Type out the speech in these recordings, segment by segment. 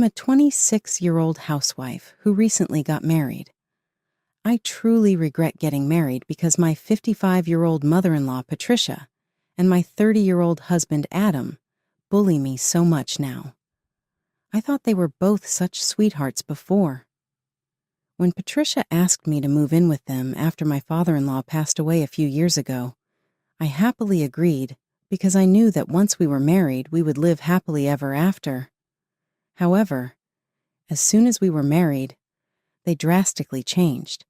a 26-year-old housewife who recently got married. I truly regret getting married because my 55-year-old mother-in-law, Patricia, and my 30-year-old husband, Adam, bully me so much now. I thought they were both such sweethearts before. When Patricia asked me to move in with them after my father-in-law passed away a few years ago, I happily agreed because I knew that once we were married, we would live happily ever after. However, as soon as we were married, they drastically changed,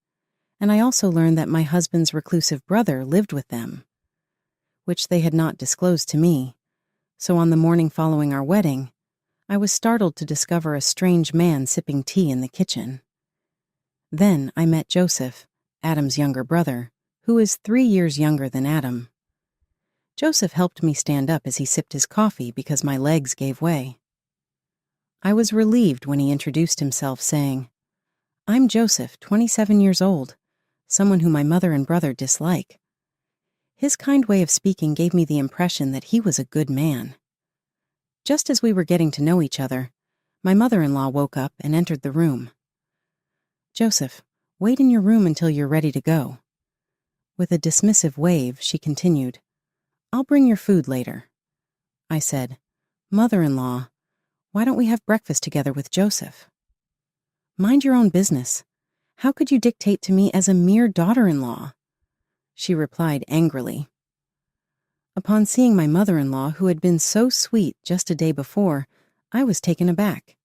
and I also learned that my husband's reclusive brother lived with them, which they had not disclosed to me. So on the morning following our wedding, I was startled to discover a strange man sipping tea in the kitchen. Then I met Joseph, Adam's younger brother, who is 3 years younger than Adam. Joseph helped me stand up as he sipped his coffee because my legs gave way. I was relieved when he introduced himself, saying, "I'm Joseph, 27 years old, someone who my mother and brother dislike." His kind way of speaking gave me the impression that he was a good man. Just as we were getting to know each other, my mother-in-law woke up and entered the room. "Joseph, wait in your room until you're ready to go." With a dismissive wave, she continued, "I'll bring your food later." I said, "Mother-in-law, why don't we have breakfast together with Joseph?" "Mind your own business. How could you dictate to me as a mere daughter-in-law?" She replied angrily. Upon seeing my mother-in-law, who had been so sweet just a day before, I was taken aback.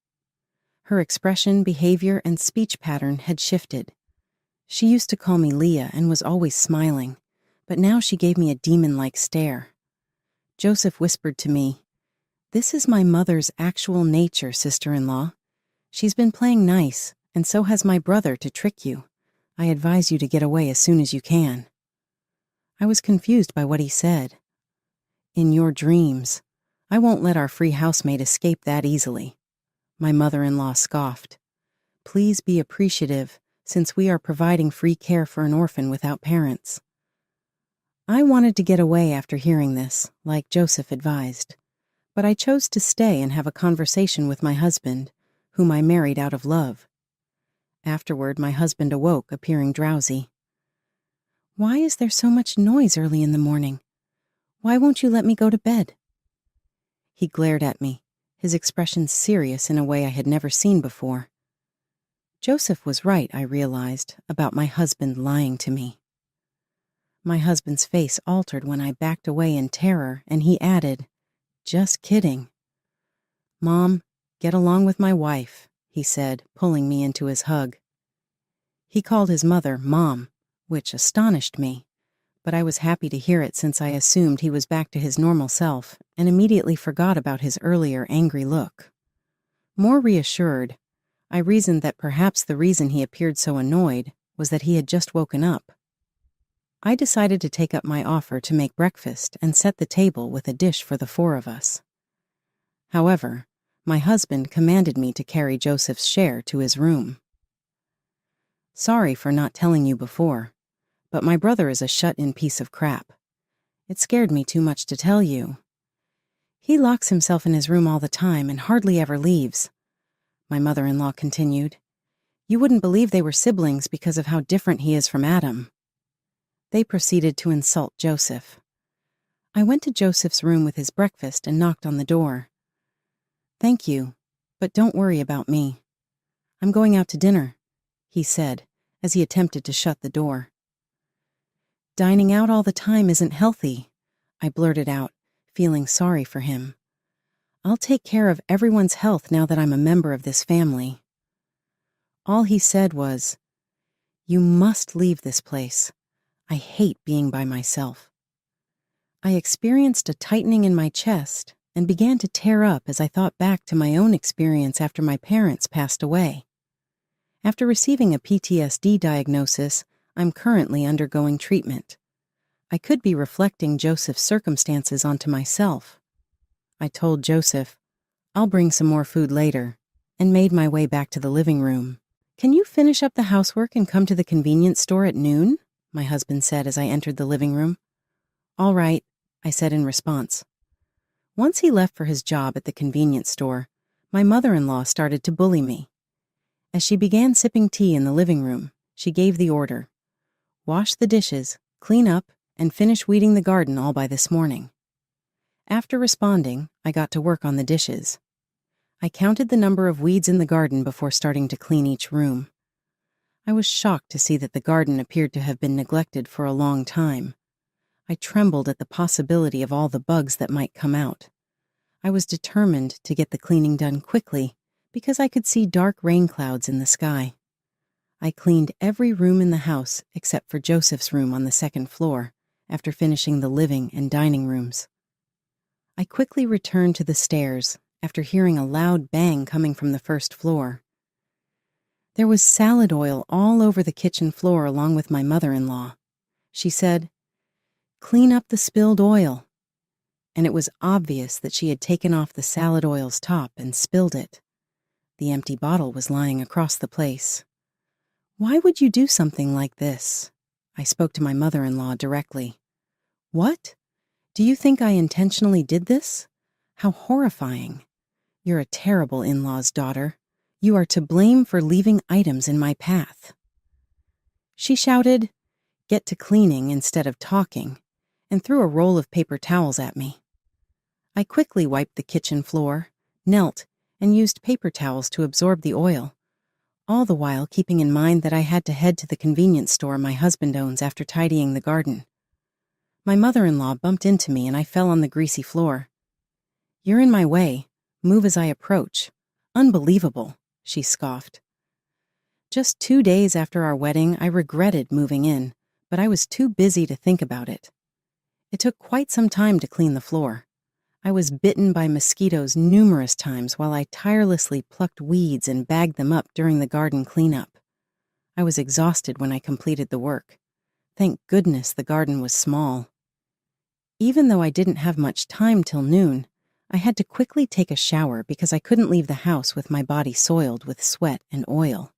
Her expression, behavior, and speech pattern had shifted. She used to call me Leah and was always smiling, but now she gave me a demon-like stare. Joseph whispered to me, "This is my mother's actual nature, sister-in-law. She's been playing nice, and so has my brother to trick you. I advise you to get away as soon as you can." I was confused by what he said. "In your dreams. I won't let our free housemaid escape that easily." My mother-in-law scoffed. "Please be appreciative, since we are providing free care for an orphan without parents." I wanted to get away after hearing this, like Joseph advised, but I chose to stay and have a conversation with my husband, whom I married out of love. Afterward, my husband awoke, appearing drowsy. "Why is there so much noise early in the morning? Why won't you let me go to bed?" He glared at me, his expression serious in a way I had never seen before. Joseph was right, I realized, about my husband lying to me. My husband's face altered when I backed away in terror, and he added, "Just kidding." "Mom, get along with my wife," he said, pulling me into his hug. He called his mother Mom, which astonished me, but I was happy to hear it since I assumed he was back to his normal self and immediately forgot about his earlier angry look. More reassured, I reasoned that perhaps the reason he appeared so annoyed was that he had just woken up. I decided to take up my offer to make breakfast and set the table with a dish for the 4 of us. However, my husband commanded me to carry Joseph's share to his room. "Sorry for not telling you before, but my brother is a shut-in piece of crap. It scared me too much to tell you. He locks himself in his room all the time and hardly ever leaves," my mother-in-law continued. "You wouldn't believe they were siblings because of how different he is from Adam." They proceeded to insult Joseph. I went to Joseph's room with his breakfast and knocked on the door. "Thank you, but don't worry about me. I'm going out to dinner," he said, as he attempted to shut the door. "Dining out all the time isn't healthy," I blurted out, feeling sorry for him. "I'll take care of everyone's health now that I'm a member of this family." All he said was, "You must leave this place. I hate being by myself." I experienced a tightening in my chest and began to tear up as I thought back to my own experience after my parents passed away. After receiving a PTSD diagnosis, I'm currently undergoing treatment. I could be reflecting Joseph's circumstances onto myself. I told Joseph, "I'll bring some more food later," and made my way back to the living room. "Can you finish up the housework and come to the convenience store at noon?" my husband said as I entered the living room. "All right," I said in response. Once he left for his job at the convenience store, My mother-in-law started to bully me. As she began sipping tea in the living room, she gave the order: wash the dishes, clean up, and finish weeding the garden all by this morning. After responding, I got to work on the dishes. I counted the number of weeds in the garden before starting to clean each room. I was shocked to see that the garden appeared to have been neglected for a long time. I trembled at the possibility of all the bugs that might come out. I was determined to get the cleaning done quickly because I could see dark rain clouds in the sky. I cleaned every room in the house except for Joseph's room on the second floor after finishing the living and dining rooms. I quickly returned to the stairs after hearing a loud bang coming from the first floor. There was salad oil all over the kitchen floor along with my mother-in-law. She said, "Clean up the spilled oil." And it was obvious that she had taken off the salad oil's top and spilled it. The empty bottle was lying across the place. "Why would you do something like this?" I spoke to my mother-in-law directly. "What? Do you think I intentionally did this? How horrifying. You're a terrible in-law's daughter. You are to blame for leaving items in my path." She shouted, "Get to cleaning instead of talking," and threw a roll of paper towels at me. I quickly wiped the kitchen floor, knelt, and used paper towels to absorb the oil, all the while keeping in mind that I had to head to the convenience store my husband owns after tidying the garden. My mother-in-law bumped into me and I fell on the greasy floor. "You're in my way. Move as I approach." "Unbelievable," she scoffed. Just 2 days after our wedding, I regretted moving in, but I was too busy to think about it. It took quite some time to clean the floor. I was bitten by mosquitoes numerous times while I tirelessly plucked weeds and bagged them up during the garden cleanup. I was exhausted when I completed the work. Thank goodness the garden was small. Even though I didn't have much time till noon, I had to quickly take a shower because I couldn't leave the house with my body soiled with sweat and oil.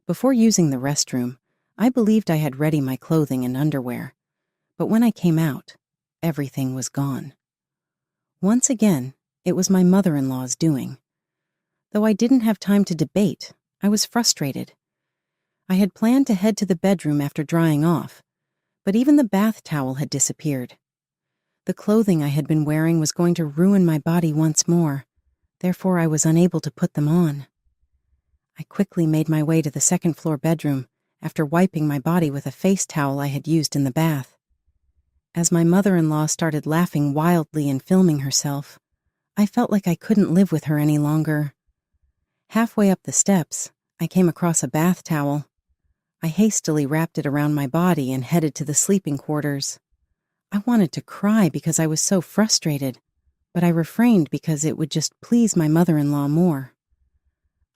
Before using the restroom, I believed I had ready my clothing and underwear, but when I came out, everything was gone. Once again, it was my mother-in-law's doing. Though I didn't have time to debate, I was frustrated. I had planned to head to the bedroom after drying off, but even the bath towel had disappeared. The clothing I had been wearing was going to ruin my body once more, therefore I was unable to put them on. I quickly made my way to the second-floor bedroom after wiping my body with a face towel I had used in the bath. As my mother-in-law started laughing wildly and filming herself, I felt like I couldn't live with her any longer. Halfway up the steps, I came across a bath towel. I hastily wrapped it around my body and headed to the sleeping quarters. I wanted to cry because I was so frustrated, but I refrained because it would just please my mother-in-law more.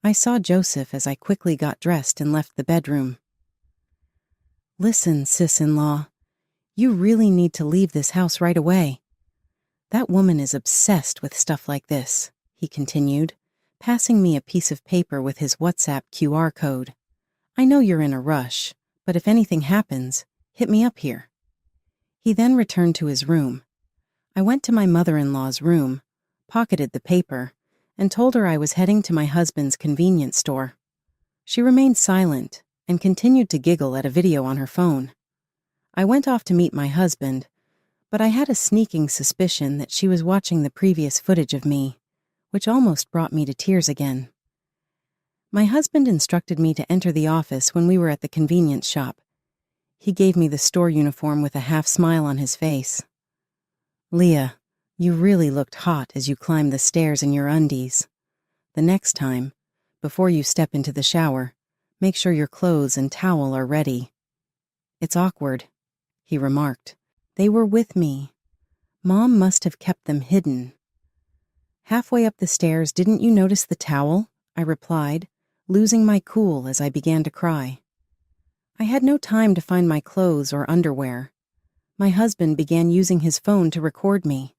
I saw Joseph as I quickly got dressed and left the bedroom. "Listen, sis-in-law, you really need to leave this house right away. That woman is obsessed with stuff like this," he continued, passing me a piece of paper with his WhatsApp QR code. "I know you're in a rush, but if anything happens, hit me up here." He then returned to his room. I went to my mother-in-law's room, pocketed the paper, and told her I was heading to my husband's convenience store. She remained silent and continued to giggle at a video on her phone. I went off to meet my husband, but I had a sneaking suspicion that she was watching the previous footage of me, which almost brought me to tears again. My husband instructed me to enter the office when we were at the convenience shop. He gave me the store uniform with a half smile on his face. "Leah, you really looked hot as you climbed the stairs in your undies. The next time, before you step into the shower, make sure your clothes and towel are ready." "It's awkward," he remarked. "They were with me. Mom must have kept them hidden." "Halfway up the stairs, didn't you notice the towel?" I replied, losing my cool as I began to cry. I had no time to find my clothes or underwear. My husband began using his phone to record me.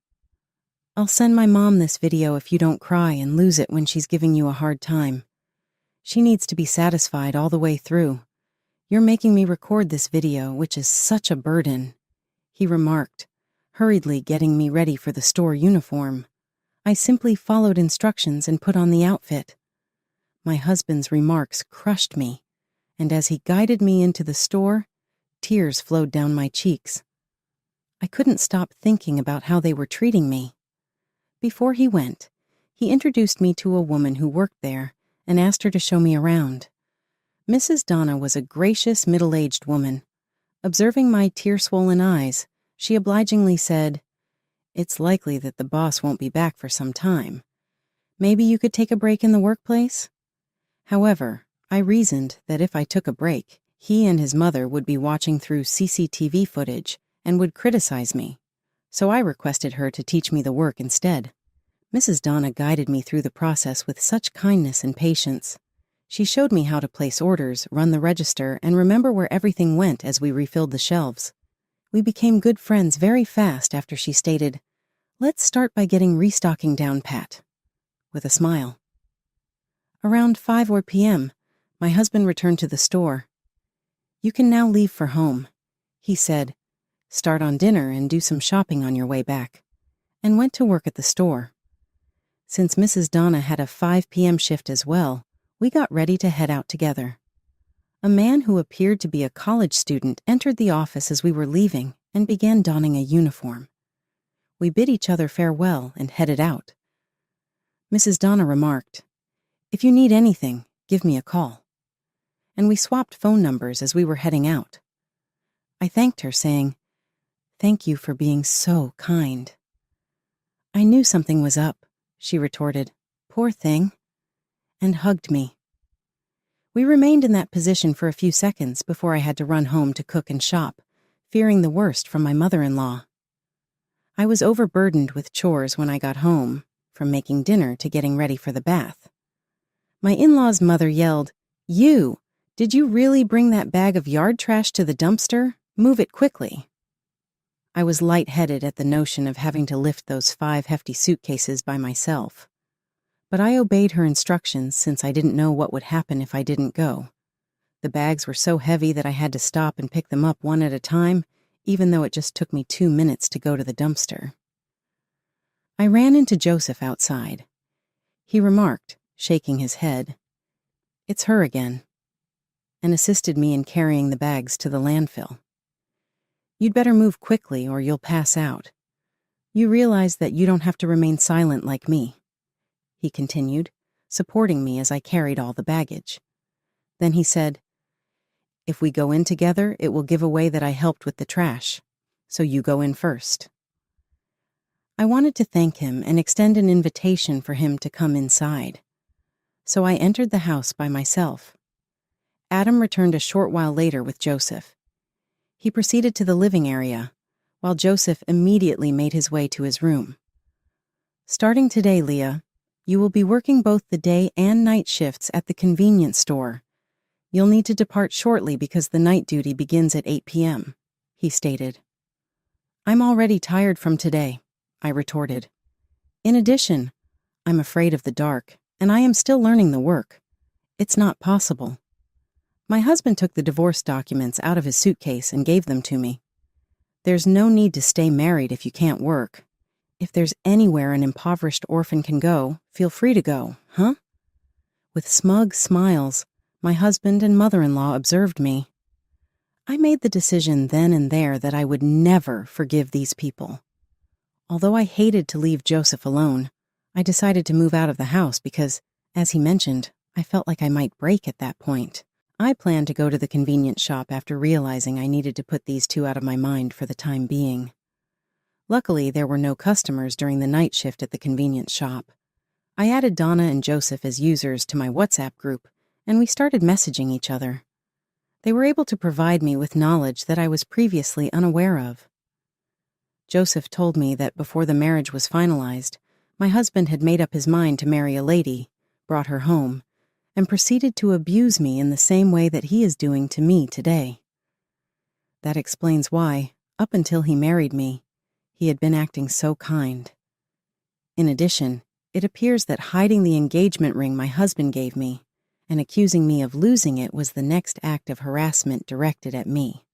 "I'll send my mom this video if you don't cry and lose it when she's giving you a hard time. She needs to be satisfied all the way through. You're making me record this video, which is such a burden," he remarked, hurriedly getting me ready for the store uniform. I simply followed instructions and put on the outfit. My husband's remarks crushed me, and as he guided me into the store, tears flowed down my cheeks. I couldn't stop thinking about how they were treating me. Before he went, he introduced me to a woman who worked there and asked her to show me around. Mrs. Donna was a gracious, middle-aged woman. Observing my tear-swollen eyes, she obligingly said, "It's likely that the boss won't be back for some time. Maybe you could take a break in the workplace?" However, I reasoned that if I took a break, he and his mother would be watching through CCTV footage and would criticize me, so I requested her to teach me the work instead. Mrs. Donna guided me through the process with such kindness and patience. She showed me how to place orders, run the register, and remember where everything went as we refilled the shelves. We became good friends very fast after she stated, "Let's start by getting restocking down pat," with a smile. Around 5 p.m., my husband returned to the store. "You can now leave for home," he said. "Start on dinner and do some shopping on your way back," and went to work at the store. Since Mrs. Donna had a 5 p.m. shift as well, we got ready to head out together. A man who appeared to be a college student entered the office as we were leaving and began donning a uniform. We bid each other farewell and headed out. Mrs. Donna remarked, "If you need anything, give me a call." And we swapped phone numbers as we were heading out. I thanked her, saying, "Thank you for being so kind." "I knew something was up," she retorted, "Poor thing," and hugged me. We remained in that position for a few seconds before I had to run home to cook and shop, fearing the worst from my mother-in-law. I was overburdened with chores when I got home, from making dinner to getting ready for the bath. My in-law's mother yelled, "You! Did you really bring that bag of yard trash to the dumpster? Move it quickly." I was lightheaded at the notion of having to lift those 5 hefty suitcases by myself. But I obeyed her instructions since I didn't know what would happen if I didn't go. The bags were so heavy that I had to stop and pick them up one at a time, even though it just took me 2 minutes to go to the dumpster. I ran into Joseph outside. He remarked, shaking his head, "It's her again," and assisted me in carrying the bags to the landfill. "You'd better move quickly or you'll pass out. You realize that you don't have to remain silent like me," he continued, supporting me as I carried all the baggage. Then he said, "If we go in together, it will give away that I helped with the trash, so you go in first." I wanted to thank him and extend an invitation for him to come inside. So I entered the house by myself. Adam returned a short while later with Joseph. He proceeded to the living area, while Joseph immediately made his way to his room. "Starting today, Leah, you will be working both the day and night shifts at the convenience store. You'll need to depart shortly because the night duty begins at 8 p.m., he stated. "I'm already tired from today," I retorted. "In addition, I'm afraid of the dark, and I am still learning the work. It's not possible." My husband took the divorce documents out of his suitcase and gave them to me. "There's no need to stay married if you can't work. If there's anywhere an impoverished orphan can go, feel free to go, huh?" With smug smiles, my husband and mother-in-law observed me. I made the decision then and there that I would never forgive these people. Although I hated to leave Joseph alone, I decided to move out of the house because, as he mentioned, I felt like I might break at that point. I planned to go to the convenience shop after realizing I needed to put these two out of my mind for the time being. Luckily, there were no customers during the night shift at the convenience shop. I added Donna and Joseph as users to my WhatsApp group, and we started messaging each other. They were able to provide me with knowledge that I was previously unaware of. Joseph told me that before the marriage was finalized, my husband had made up his mind to marry a lady, brought her home, and proceeded to abuse me in the same way that he is doing to me today. That explains why, up until he married me, he had been acting so kind. In addition, it appears that hiding the engagement ring my husband gave me and accusing me of losing it was the next act of harassment directed at me.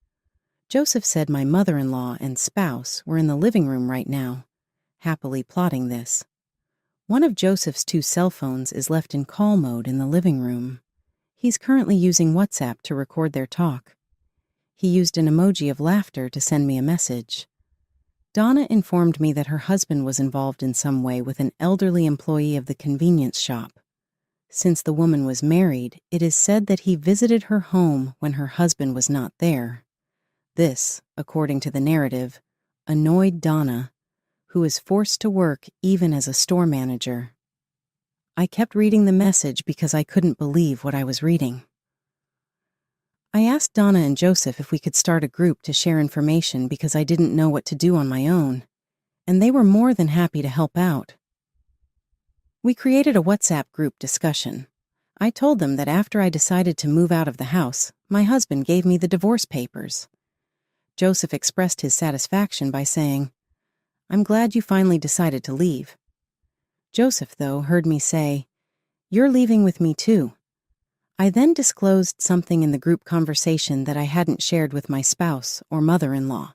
Joseph said my mother-in-law and spouse were in the living room right now, happily plotting this. One of Joseph's two cell phones is left in call mode in the living room. He's currently using WhatsApp to record their talk. He used an emoji of laughter to send me a message. Donna informed me that her husband was involved in some way with an elderly employee of the convenience shop. Since the woman was married, it is said that he visited her home when her husband was not there. This, according to the narrative, annoyed Donna, who is forced to work even as a store manager. I kept reading the message because I couldn't believe what I was reading. I asked Donna and Joseph if we could start a group to share information because I didn't know what to do on my own, and they were more than happy to help out. We created a WhatsApp group discussion. I told them that after I decided to move out of the house, my husband gave me the divorce papers. Joseph expressed his satisfaction by saying, "I'm glad you finally decided to leave." Joseph, though, heard me say, "You're leaving with me too." I then disclosed something in the group conversation that I hadn't shared with my spouse or mother-in-law.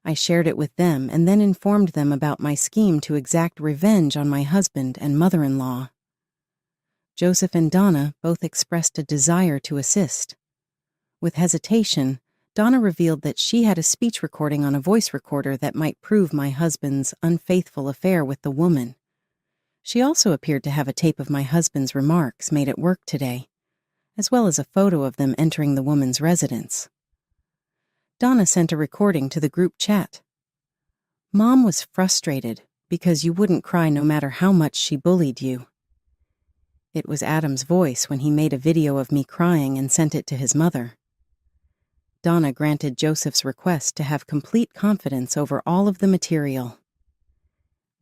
I shared it with them and then informed them about my scheme to exact revenge on my husband and mother-in-law. Joseph and Donna both expressed a desire to assist. With hesitation, Donna revealed that she had a speech recording on a voice recorder that might prove my husband's unfaithful affair with the woman. She also appeared to have a tape of my husband's remarks made at work today, as well as a photo of them entering the woman's residence. Donna sent a recording to the group chat. "Mom was frustrated because you wouldn't cry no matter how much she bullied you." It was Adam's voice when he made a video of me crying and sent it to his mother. Donna granted Joseph's request to have complete confidence over all of the material.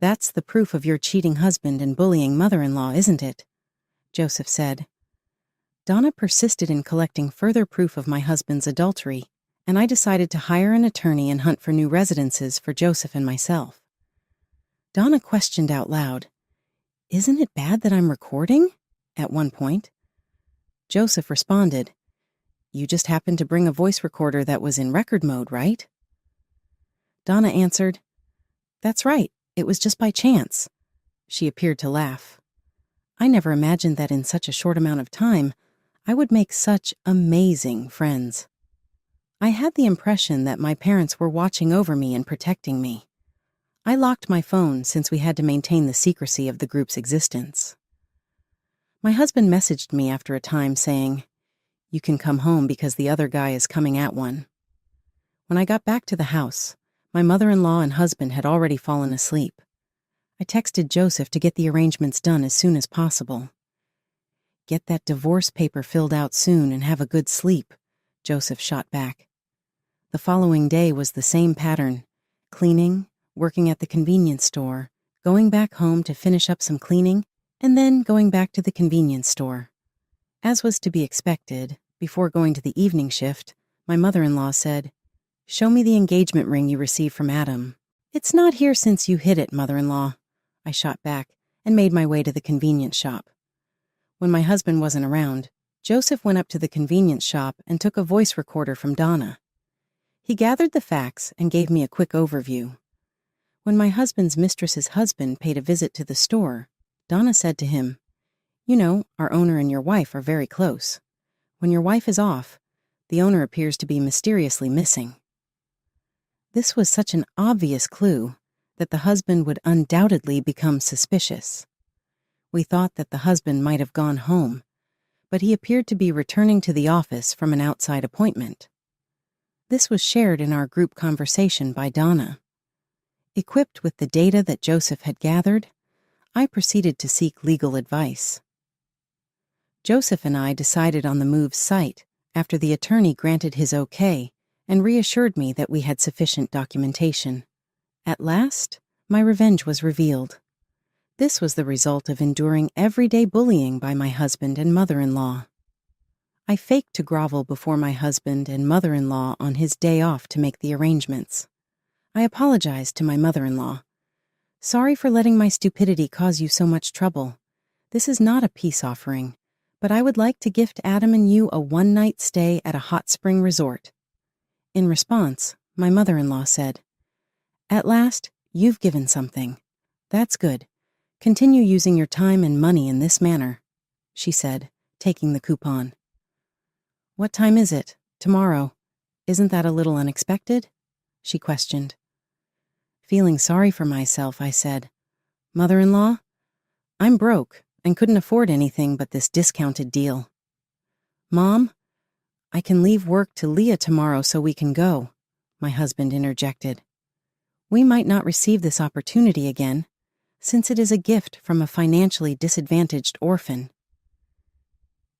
"That's the proof of your cheating husband and bullying mother-in-law, isn't it?" Joseph said. Donna persisted in collecting further proof of my husband's adultery, and I decided to hire an attorney and hunt for new residences for Joseph and myself. Donna questioned out loud, "Isn't it bad that I'm recording?" at one point. Joseph responded, "You just happened to bring a voice recorder that was in record mode, right?" Donna answered, "That's right, it was just by chance." She appeared to laugh. I never imagined that in such a short amount of time, I would make such amazing friends. I had the impression that my parents were watching over me and protecting me. I locked my phone since we had to maintain the secrecy of the group's existence. My husband messaged me after a time saying, "You can come home because the other guy is coming at one." When I got back to the house, my mother-in-law and husband had already fallen asleep. I texted Joseph to get the arrangements done as soon as possible. "Get that divorce paper filled out soon and have a good sleep," Joseph shot back. The following day was the same pattern: cleaning, working at the convenience store, going back home to finish up some cleaning, and then going back to the convenience store. As was to be expected, before going to the evening shift, my mother-in-law said, "Show me the engagement ring you received from Adam." "It's not here since you hid it, mother-in-law," I shot back and made my way to the convenience shop. When my husband wasn't around, Joseph went up to the convenience shop and took a voice recorder from Donna. He gathered the facts and gave me a quick overview. When my husband's mistress's husband paid a visit to the store, Donna said to him, "You know, our owner and your wife are very close. When your wife is off, the owner appears to be mysteriously missing." This was such an obvious clue that the husband would undoubtedly become suspicious. We thought that the husband might have gone home, but he appeared to be returning to the office from an outside appointment. This was shared in our group conversation by Donna. Equipped with the data that Joseph had gathered, I proceeded to seek legal advice. Joseph and I decided on the move's site after the attorney granted his okay and reassured me that we had sufficient documentation. At last, my revenge was revealed. This was the result of enduring everyday bullying by my husband and mother-in-law. I faked to grovel before my husband and mother-in-law on his day off to make the arrangements. I apologized to my mother-in-law. "Sorry for letting my stupidity cause you so much trouble. This is not a peace offering, but I would like to gift Adam and you a one-night stay at a hot spring resort." In response, my mother-in-law said, "At last, you've given something. That's good. Continue using your time and money in this manner, she said, taking the coupon. What time is it? Tomorrow. Isn't that a little unexpected? She questioned. Feeling sorry for myself, I said, Mother-in-law, I'm broke and couldn't afford anything but this discounted deal. Mom, I can leave work to Leah tomorrow so we can go, my husband interjected. We might not receive this opportunity again, since it is a gift from a financially disadvantaged orphan.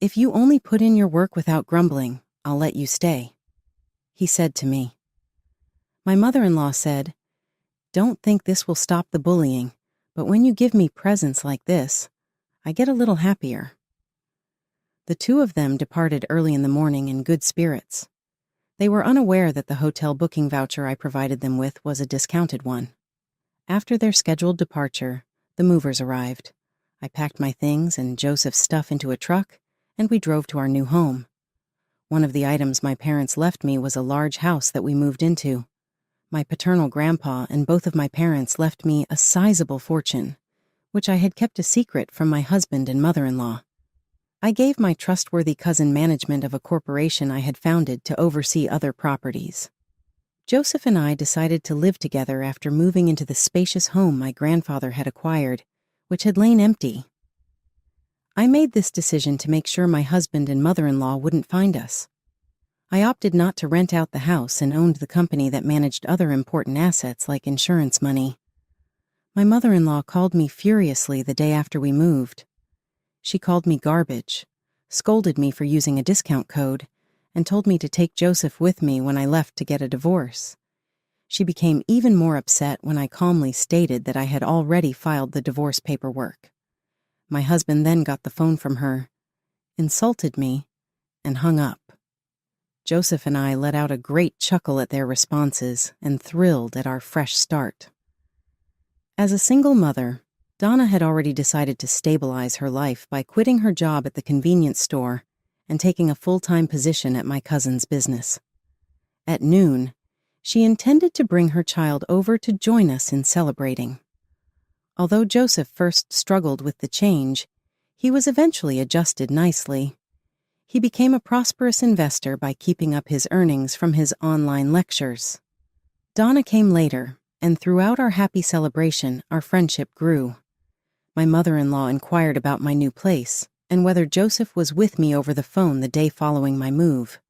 If you only put in your work without grumbling, I'll let you stay, he said to me. My mother-in-law said, Don't think this will stop the bullying, but when you give me presents like this, I get a little happier. The two of them departed early in the morning in good spirits. They were unaware that the hotel booking voucher I provided them with was a discounted one. After their scheduled departure, the movers arrived. I packed my things and Joseph's stuff into a truck, and we drove to our new home. One of the items my parents left me was a large house that we moved into. My paternal grandpa and both of my parents left me a sizable fortune, which I had kept a secret from my husband and mother-in-law. I gave my trustworthy cousin management of a corporation I had founded to oversee other properties. Joseph and I decided to live together after moving into the spacious home my grandfather had acquired, which had lain empty. I made this decision to make sure my husband and mother-in-law wouldn't find us. I opted not to rent out the house and owned the company that managed other important assets like insurance money. My mother-in-law called me furiously the day after we moved. She called me garbage, scolded me for using a discount code, and told me to take Joseph with me when I left to get a divorce. She became even more upset when I calmly stated that I had already filed the divorce paperwork. My husband then got the phone from her, insulted me, and hung up. Joseph and I let out a great chuckle at their responses and thrilled at our fresh start. As a single mother, Donna had already decided to stabilize her life by quitting her job at the convenience store and taking a full-time position at my cousin's business. At noon, she intended to bring her child over to join us in celebrating. Although Joseph first struggled with the change, he was eventually adjusted nicely. He became a prosperous investor by keeping up his earnings from his online lectures. Donna came later, and throughout our happy celebration, our friendship grew. My mother-in-law inquired about my new place and whether Joseph was with me over the phone the day following my move.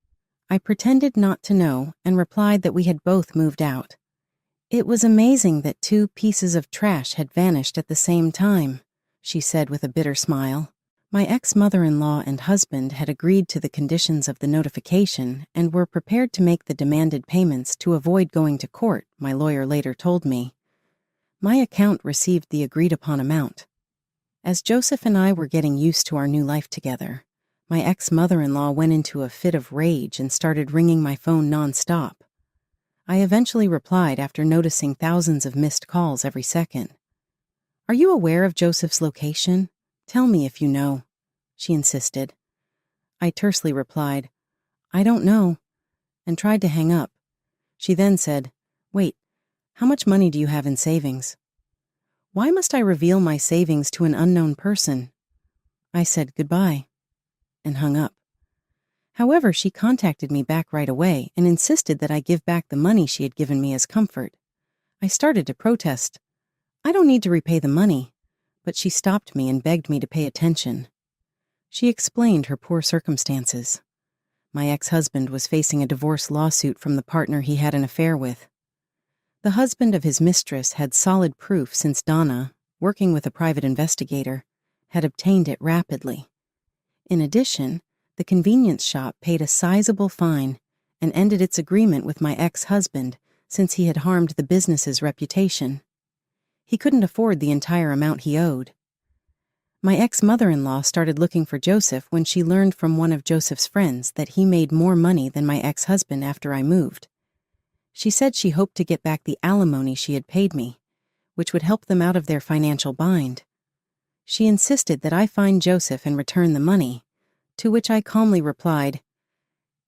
I pretended not to know and replied that we had both moved out. It was amazing that 2 pieces of trash had vanished at the same time, she said with a bitter smile. My ex-mother-in-law and husband had agreed to the conditions of the notification and were prepared to make the demanded payments to avoid going to court, my lawyer later told me. My account received the agreed-upon amount. As Joseph and I were getting used to our new life together, my ex-mother-in-law went into a fit of rage and started ringing my phone non-stop. I eventually replied after noticing thousands of missed calls every second. Are you aware of Joseph's location? Tell me if you know, she insisted. I tersely replied, I don't know, and tried to hang up. She then said, Wait, how much money do you have in savings? Why must I reveal my savings to an unknown person? I said goodbye and hung up. However, she contacted me back right away and insisted that I give back the money she had given me as comfort. I started to protest. I don't need to repay the money, but she stopped me and begged me to pay attention. She explained her poor circumstances. My ex-husband was facing a divorce lawsuit from the partner he had an affair with. The husband of his mistress had solid proof since Donna, working with a private investigator, had obtained it rapidly. In addition, the convenience shop paid a sizable fine and ended its agreement with my ex-husband since he had harmed the business's reputation. He couldn't afford the entire amount he owed. My ex-mother-in-law started looking for Joseph when she learned from one of Joseph's friends that he made more money than my ex-husband after I moved. She said she hoped to get back the alimony she had paid me, which would help them out of their financial bind. She insisted that I find Joseph and return the money, to which I calmly replied,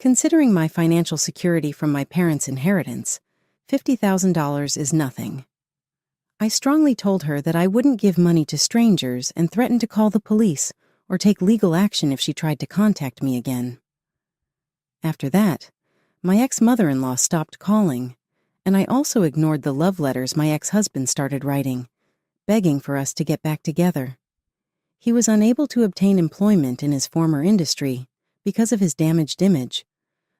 Considering my financial security from my parents' inheritance, $50,000 is nothing. I strongly told her that I wouldn't give money to strangers and threatened to call the police or take legal action if she tried to contact me again. After that, my ex-mother-in-law stopped calling, and I also ignored the love letters my ex-husband started writing, begging for us to get back together. He was unable to obtain employment in his former industry because of his damaged image,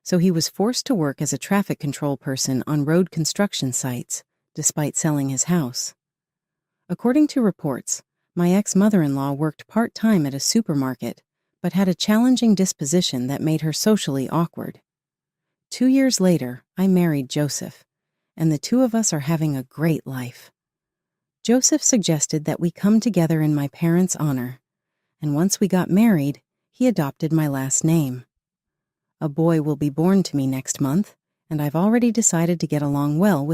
so he was forced to work as a traffic control person on road construction sites, despite selling his house. According to reports, my ex-mother-in-law worked part-time at a supermarket, but had a challenging disposition that made her socially awkward. 2 years later, I married Joseph, and the two of us are having a great life. Joseph suggested that we come together in my parents' honor, and once we got married, he adopted my last name. A boy will be born to me next month, and I've already decided to get along well with